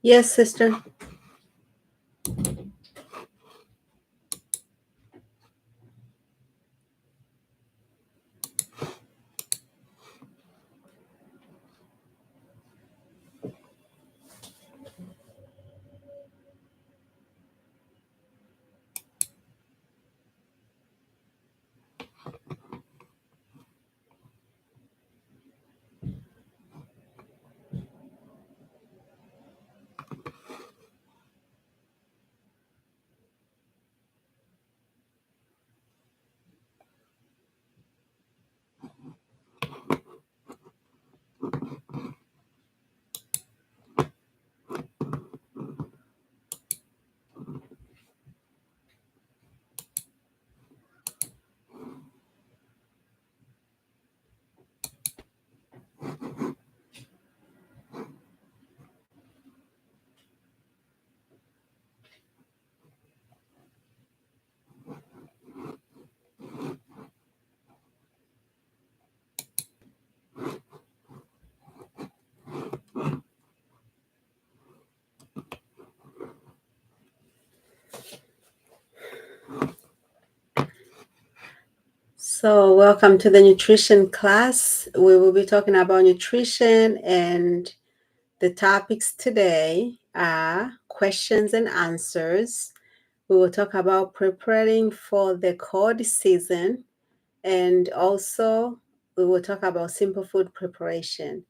Yes, sister. So, welcome to the nutrition class. We will be talking about nutrition, and the topics today are questions and answers. We will talk about preparing for the cold season, and also we will talk about simple food preparation.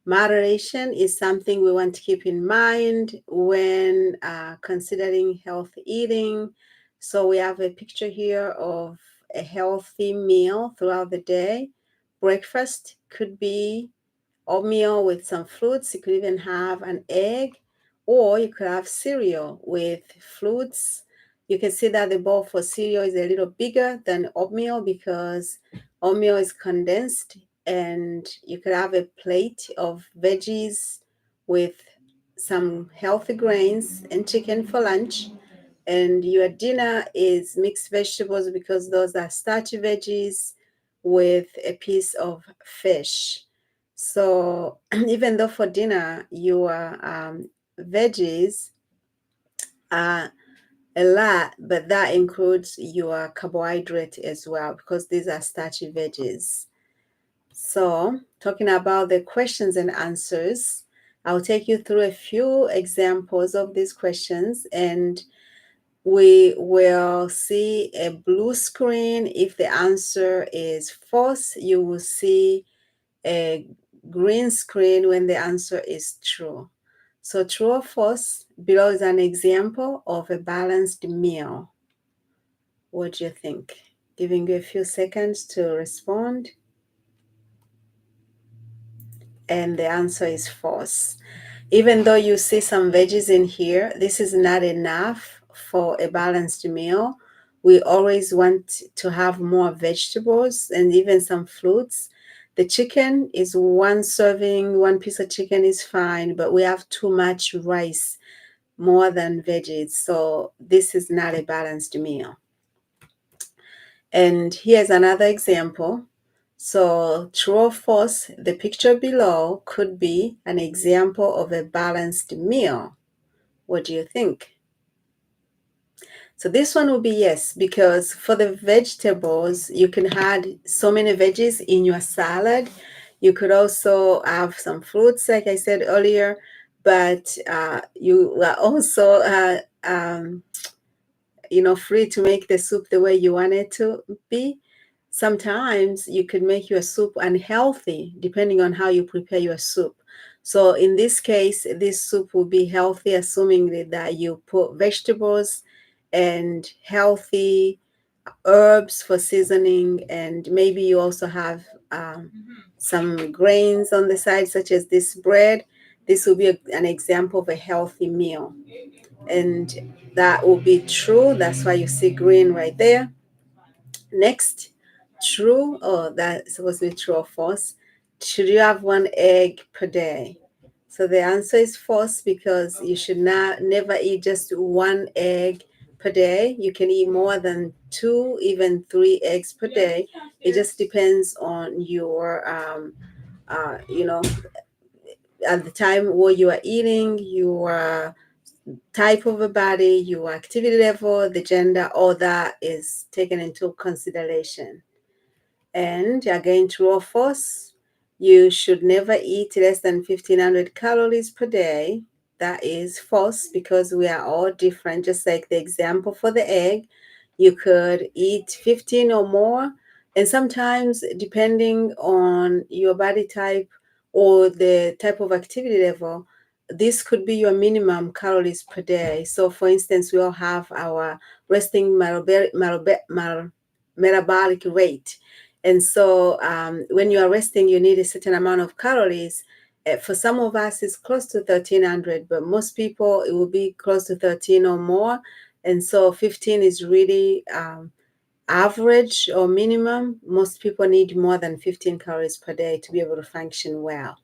Moderation is something we want to keep in mind when considering healthy eating. So we have a picture here of a healthy meal throughout the day. Breakfast could be oatmeal with some fruits. You could even have an egg, or you could have cereal with fruits. You can see that the bowl for cereal is a little bigger than oatmeal because oatmeal is condensed, and you could have a plate of veggies with some healthy grains and chicken for lunch. And your dinner is mixed vegetables because those are starchy veggies with a piece of fish. So even though for dinner your veggies are a lot, but that includes your carbohydrate as well because these are starchy veggies. So talking about the questions and answers, I'll take you through a few examples of these questions, and we will see a blue screen. If the answer is false, you will see a green screen when the answer is true. So true or false, below is an example of a balanced meal. What do you think? Giving you a few seconds to respond. And the answer is false. Even though you see some veggies in here, this is not enough for a balanced meal. We always want to have more vegetables and even some fruits. The chicken is one serving, one piece of chicken is fine, but we have too much rice, more than veggies. So this is not a balanced meal. And here's another example. So true or false, the picture below could be an example of a balanced meal. What do you think? So this one will be yes, because for the vegetables, you can add so many veggies in your salad. You could also have some fruits, like I said earlier, but you are also free to make the soup the way you want it to be. Sometimes you could make your soup unhealthy depending on how you prepare your soup. So in this case, this soup will be healthy, assuming that you put vegetables and healthy herbs for seasoning, and maybe you also have some grains on the side, such as this bread. This will be an example of a healthy meal, and that will be true. That's why you see green right there. Next, true. Oh, that's supposed to be true or false. Should you have one egg per day? So the answer is false, because you should never eat just one egg per day. You can eat more than 2, even 3 eggs per day. It just depends on your, you know, at the time what you are eating, your type of a body, your activity level, the gender, all that is taken into consideration. And again, true or false, you should never eat less than 1500 calories per day. That is false because we are all different. Just like the example for the egg, you could eat 15 or more. And sometimes, depending on your body type or the type of activity level, this could be your minimum calories per day. So, for instance, we all have our resting metabolic rate. And so when you are resting, you need a certain amount of calories. For some of us, it's close to 1300, but most people, it will be close to 13 or more. And so 15 is really average or minimum. Most people need more than 15 calories per day to be able to function well.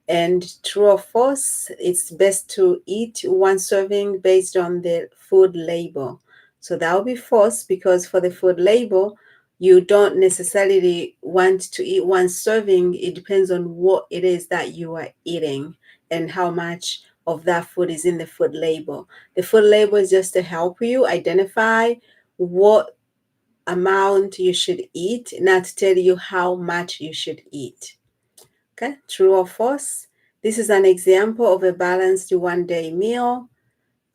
And true or false, it's best to eat one serving based on the food label. So that would be false because for the food label, you don't necessarily want to eat one serving. It depends on what it is that you are eating and how much of that food is in the food label. The food label is just to help you identify what amount you should eat, not to tell you how much you should eat. Okay, true or false? This is an example of a balanced one-day meal.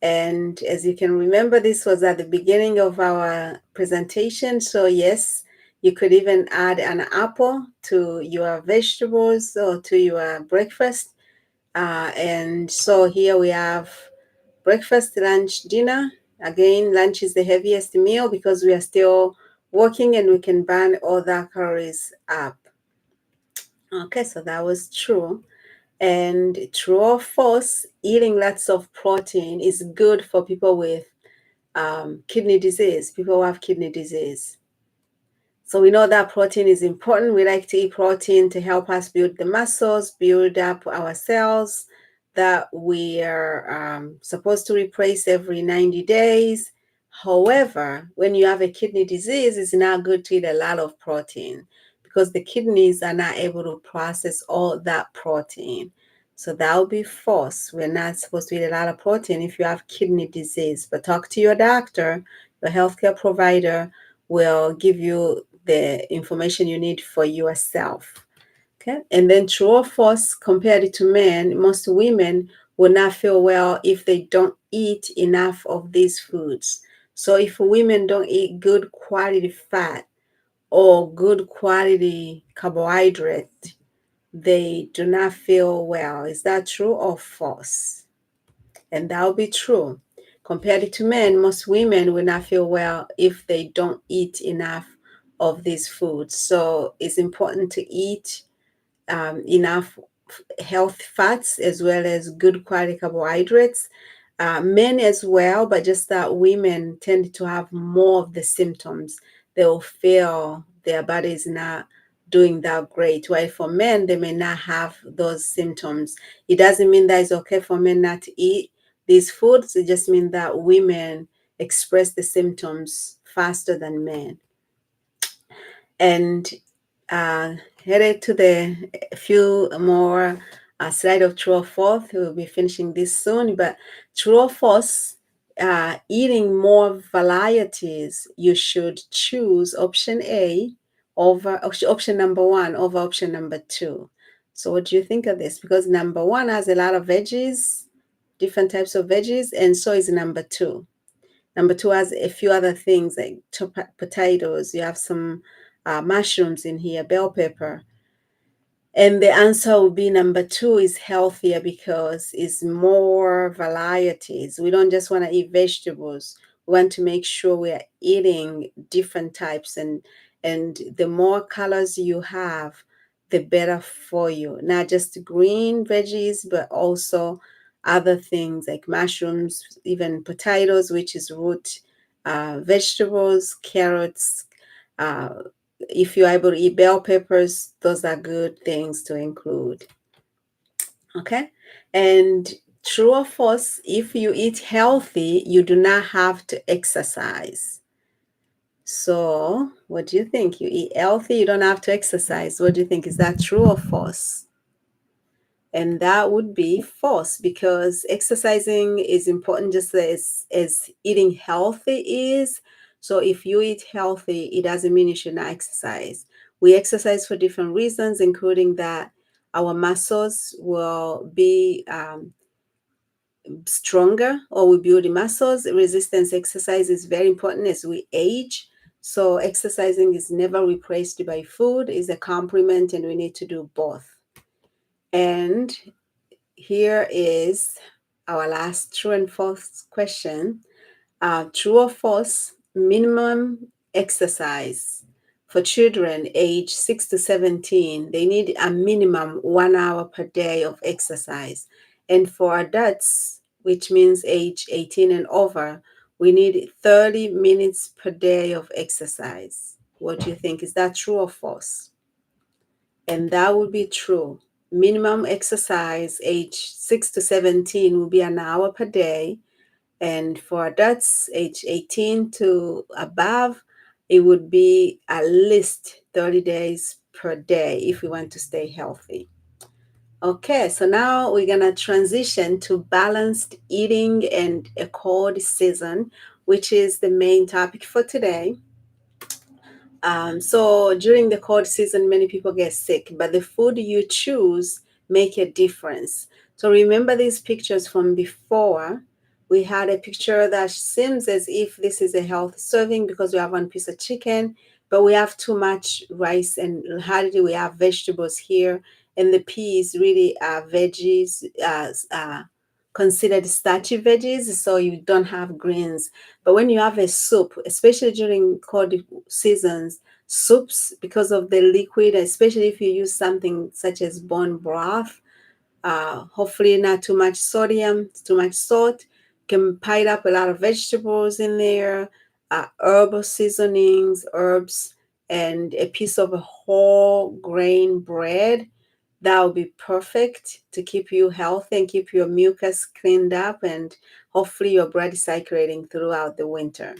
And as you can remember, this was at the beginning of our presentation. So yes, you could even add an apple to your vegetables or to your breakfast. And so here we have breakfast, lunch, dinner. Again, lunch is the heaviest meal because we are still working and we can burn all the calories up. Okay, so that was true. And true or false, eating lots of protein is good for people with kidney disease, people who have kidney disease. So we know that protein is important. We like to eat protein to help us build the muscles, build up our cells that we are supposed to replace every 90 days. However, when you have a kidney disease, it's not good to eat a lot of protein because the kidneys are not able to process all that protein. So that would be false. We're not supposed to eat a lot of protein if you have kidney disease. But talk to your doctor, your healthcare provider will give you the information you need for yourself. Okay. And then true or false, compared to men, most women will not feel well if they don't eat enough of these foods. So if women don't eat good quality fat or good quality carbohydrate, they do not feel well. Is that true or false? And that will be true. Compared to men, most women will not feel well if they don't eat enough of these foods. So it's important to eat enough health fats as well as good quality carbohydrates. Men as well, but just that women tend to have more of the symptoms. They'll feel their body is not doing that great. While for men, they may not have those symptoms. It doesn't mean that it's okay for men not to eat these foods. It just means that women express the symptoms faster than men. And headed to the few more slide of true or false. We'll be finishing this soon, but true or false, eating more varieties, you should choose option A over option number one over option number two. So what do you think of this? Because number one has a lot of veggies, different types of veggies, and so is number two. Number two has a few other things like potatoes. You have some mushrooms in here, bell pepper. And the answer would be number two is healthier because it's more varieties. We don't just want to eat vegetables. We want to make sure we are eating different types, and the more colors you have, the better for you. Not just green veggies, but also other things like mushrooms, even potatoes, which is root vegetables, carrots, uh, if you're able to eat bell peppers, those are good things to include. Okay. And true or false, if you eat healthy, you do not have to exercise. So, what do you think? You eat healthy, you don't have to exercise. What do you think? Is that true or false? And that would be false, because exercising is important just as eating healthy is. So if you eat healthy, it doesn't mean you should not exercise. We exercise for different reasons, including that our muscles will be stronger, or we build the muscles. Resistance exercise is very important as we age. So exercising is never replaced by food, is a complement, and we need to do both. And here is our last true and false question. True or false, minimum exercise for children age 6 to 17, they need a minimum 1 hour per day of exercise. And for adults, which means age 18 and over, we need 30 minutes per day of exercise. What do you think? Is that true or false? And that would be true. Minimum exercise age 6 to 17 will be an hour per day. And for adults age 18 to above, it would be at least 30 days per day if we want to stay healthy. Okay, so now we're going to transition to balanced eating and a cold season, which is the main topic for today. So during the cold season, many people get sick, but the food you choose make a difference. So remember these pictures from before. We had a picture that seems as if this is a healthy serving because we have one piece of chicken, but we have too much rice, and hardly we have vegetables here. And the peas really are veggies, considered starchy veggies, so you don't have greens. But when you have a soup, especially during cold seasons, soups, because of the liquid, especially if you use something such as bone broth, hopefully not too much sodium, too much salt, can pile up a lot of vegetables in there, herbal seasonings, herbs, and a piece of a whole grain bread. That will be perfect to keep you healthy and keep your mucus cleaned up, and hopefully your blood is circulating throughout the winter.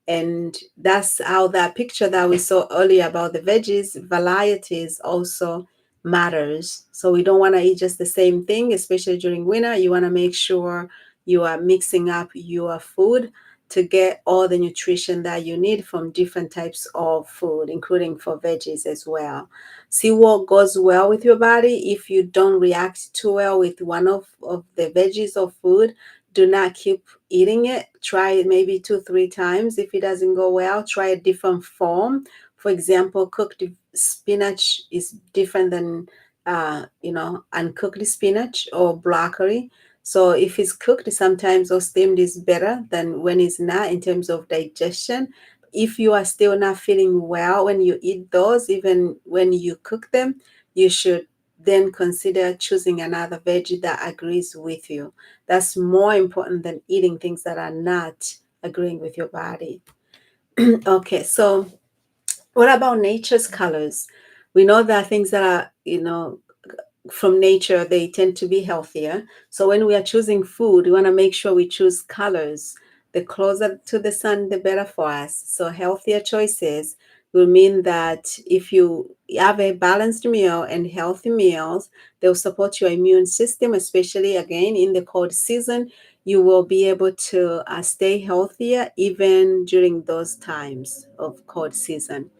And that's how that picture that we saw earlier about the veggies, varieties also matters. So we don't want to eat just the same thing, especially during winter. You want to make sure you are mixing up your food to get all the nutrition that you need from different types of food, including for veggies as well. See what goes well with your body. If you don't react too well with one of the veggies or food, do not keep eating it. Try it maybe 2-3 times. If it doesn't go well, try a different form. For example, cooked spinach is different than uncooked spinach or broccoli. So if it's cooked sometimes, or steamed, is better than when it's not in terms of digestion. If you are still not feeling well when you eat those, even when you cook them, you should then consider choosing another veggie that agrees with you. That's more important than eating things that are not agreeing with your body. Okay, so what about nature's colors? We know there are things that are, from nature, they tend to be healthier. So when we are choosing food, we want to make sure we choose colors. The closer to the sun, the better for us. So healthier choices will mean that if you have a balanced meal and healthy meals, they'll support your immune system, especially again in the cold season. You will be able to stay healthier even during those times of cold season.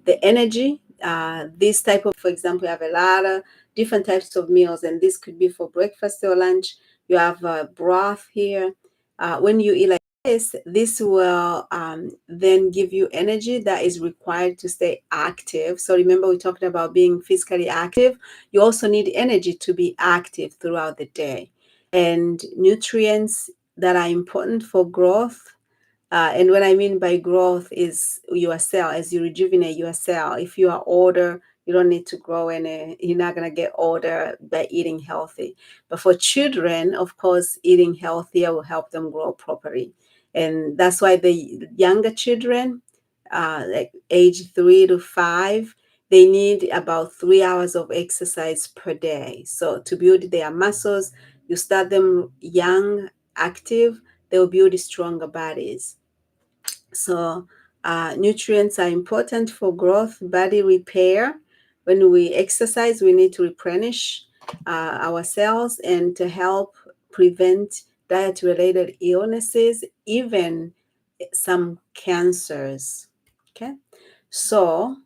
The energy, this type of, for example, you have a lot of different types of meals, and this could be for breakfast or lunch. You have broth here. When you eat like this will then give you energy that is required to stay active. So remember, we talked about being physically active. You also need energy to be active throughout the day. And nutrients that are important for growth, and what I mean by growth is your cell, as you rejuvenate your cell. If you are older, you don't need to grow any, you're not going to get older by eating healthy. But for children, of course, eating healthier will help them grow properly. And that's why the younger children, like age 3 to 5, they need about 3 hours of exercise per day. So to build their muscles, you start them young, active, they'll build stronger bodies. So nutrients are important for growth, body repair. When we exercise, we need to replenish. our cells and to help prevent diet-related illnesses, even some cancers. Okay, so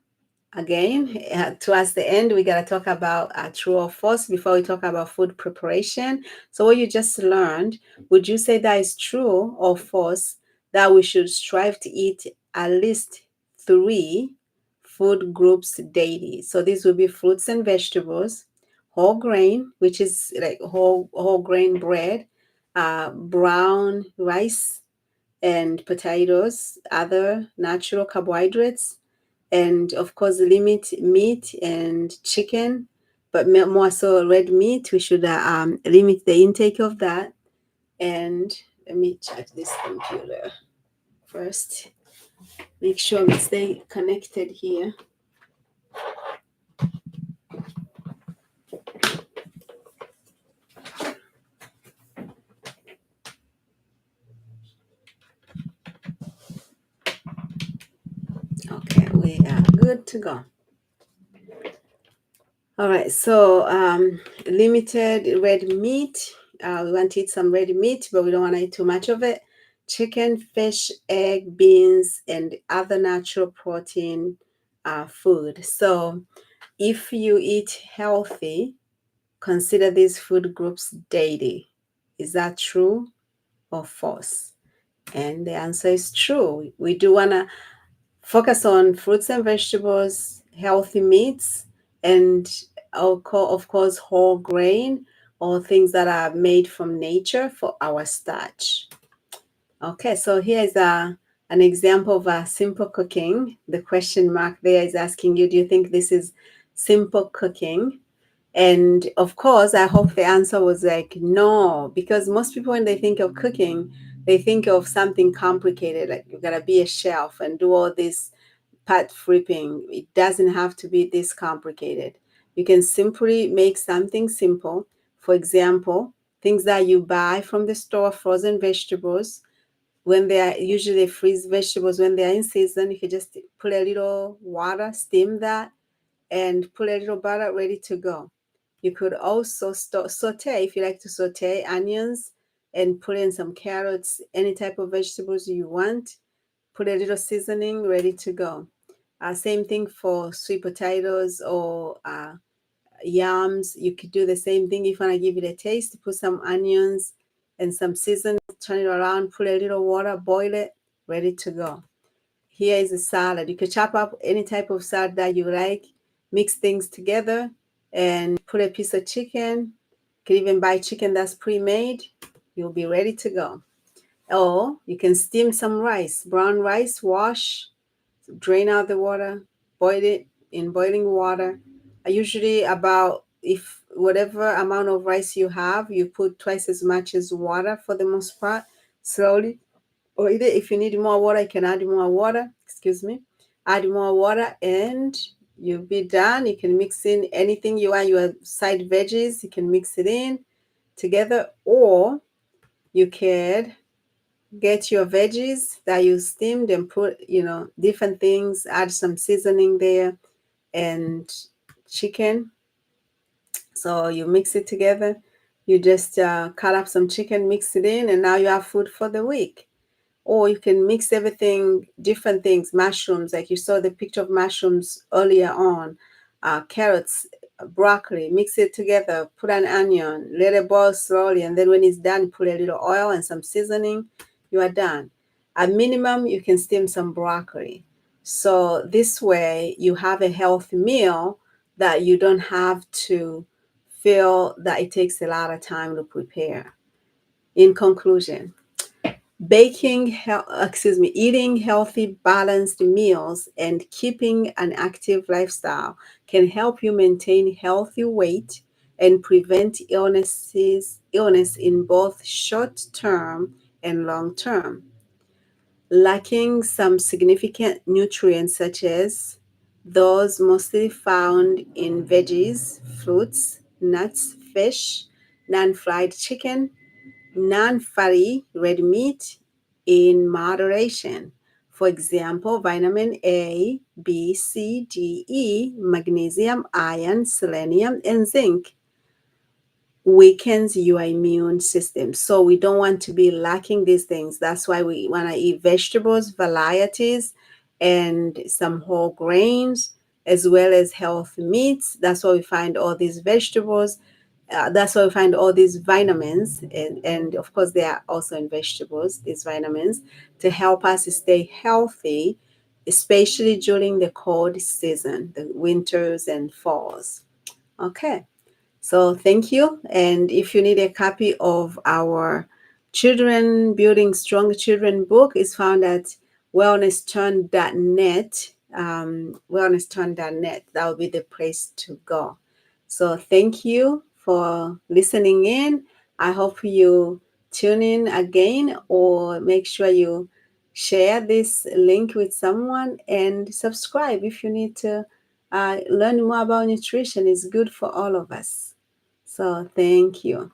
again, towards the end, we got to talk about true or false before we talk about food preparation. So what you just learned, would you say that is true or false that we should strive to eat at least 3 food groups daily? So these will be fruits and vegetables, whole grain, which is like whole grain bread, brown rice and potatoes, other natural carbohydrates, and of course limit meat and chicken, but more so red meat. We should limit the intake of that. And let me check this computer first, make sure we stay connected here. Okay, we are good to go. All right, so limited red meat. We want to eat some red meat, but we don't want to eat too much of it. Chicken, fish, egg, beans, and other natural protein food. So if you eat healthy, consider these food groups daily. Is that true or false? And the answer is true. We do want to focus on fruits and vegetables, healthy meats, and of course, whole grain or things that are made from nature for our starch. Okay, so here is an example of a simple cooking. The question mark there is asking you, do you think this is simple cooking? And of course, I hope the answer was like no, because most people, when they think of cooking, they think of something complicated, like you gotta be a chef and do all this pot flipping. It doesn't have to be this complicated. You can simply make something simple. For example, things that you buy from the store, frozen vegetables, when they are usually freeze vegetables when they are in season, you can just put a little water, steam that, and put a little butter ready to go. You could also saute, if you like to saute onions and put in some carrots, any type of vegetables you want, put a little seasoning ready to go. Same thing for sweet potatoes or yams. You could do the same thing if you want to give it a taste. Put some onions and some seasoning, turn it around, put a little water, boil it, ready to go. Here is a salad. You could chop up any type of salad that you like, mix things together, and put a piece of chicken. You can even buy chicken that's pre-made. You'll be ready to go. Or you can steam some rice, brown rice, wash, drain out the water, boil it in boiling water. Usually about, if whatever amount of rice you have, you put twice as much as water for the most part, slowly. Or either if you need more water, you can add more water, excuse me, add more water and you'll be done. You can mix in anything you want, your side veggies, you can mix it in together, or you can get your veggies that you steamed and put, different things, add some seasoning there and chicken. So you mix it together. You just cut up some chicken, mix it in, and now you have food for the week. Or you can mix everything, different things, mushrooms, like you saw the picture of mushrooms earlier on, carrots, broccoli, mix it together, put an onion, let it boil slowly, and then when it's done, put a little oil and some seasoning, you are done. At minimum, you can steam some broccoli. So this way, you have a healthy meal that you don't have to feel that it takes a lot of time to prepare. In conclusion, eating healthy, balanced meals and keeping an active lifestyle can help you maintain healthy weight and prevent illness in both short term and long term. Lacking some significant nutrients such as those mostly found in veggies, fruits, nuts, fish, non-fried chicken, non-fatty red meat in moderation. For example, vitamin A, B, C, D, E, magnesium, iron, selenium, and zinc. weakens your immune system. So we don't want to be lacking these things. That's why we want to eat vegetables, varieties, and some whole grains, as well as healthy meats. That's why we find all these vegetables. That's why we find all these vitamins, and of course, they are also in vegetables, these vitamins, to help us stay healthy, especially during the cold season, the winters and falls. Okay. So thank you. And if you need a copy of our Children Building Strong Children book, it's found at wellnessturn.net. Wellnessturn.net. That will be the place to go. So thank you for listening in. I hope you tune in again, or make sure you share this link with someone and subscribe if you need to learn more about nutrition. It's good for all of us. So thank you.